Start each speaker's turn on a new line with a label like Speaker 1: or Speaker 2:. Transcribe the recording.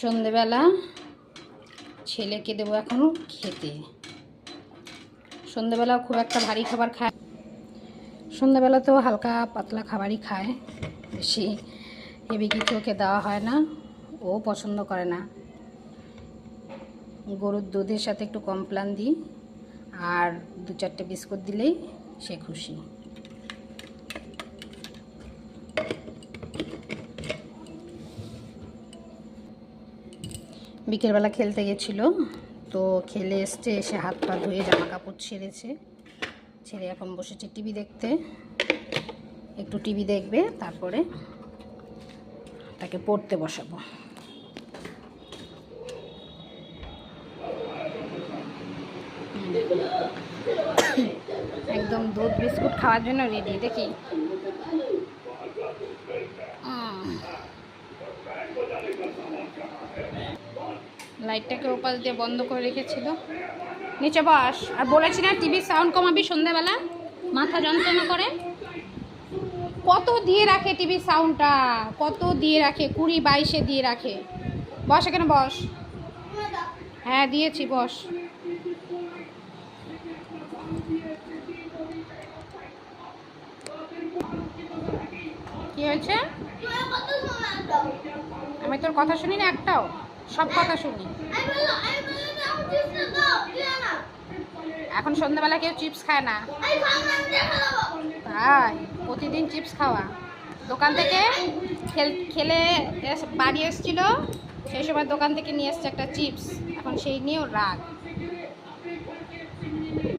Speaker 1: সন্ধেবেলা ছেলেকে দেবো এখন খেতে। সন্ধেবেলা খুব একটা ভারী খাবার খায়, সন্ধেবেলাতেও হালকা পাতলা খাবারই খায়, বেশি হেভি কিছু ওকে দেওয়া হয় না, ও পছন্দ করে না। গরুর দুধের সাথে একটু কমপ্লান দিই আর 2-4টে বিস্কুট দিলেই সে খুশি। বিকেলবেলা খেলতে গেছিলো, তো খেলে এসছে, এসে হাত পা ধুয়ে জামা কাপড় ছেড়েছে, ছেড়ে এখন বসেছে টিভি দেখতে। একটু টিভি দেখবে, তারপরে তাকে পড়তে বসাবো। একদম দুধ বিস্কুট খাওয়ার জন্য রেডি। দেখি লাইটটাকে ওপাশ দিয়ে বন্ধ করে রেখেছিল। নিচে বস। আর বলেছি না টিভির সাউন্ড কমাবি, সন্ধ্যাবেলা মাথা যন্ত্রণা করে। কত দিয়ে রাখে টিভির সাউন্ডটা, কত দিয়ে রাখে, 20-22 দিয়ে রাখে। বস এখানে বস। হ্যাঁ দিয়েছি, বস। কি হয়েছে? আমি তোর কথা শুনি না একটাও, সব কথা শুনি। এখন সন্ধ্যাবেলা কেউ চিপস খায় না, তাই প্রতিদিন চিপস খাওয়া। দোকান থেকে খেলে বাড়ি এসেছিল, সেই সময় দোকান থেকে নিয়ে এসছে একটা চিপস, এখন সেই নিয়েও রাগ।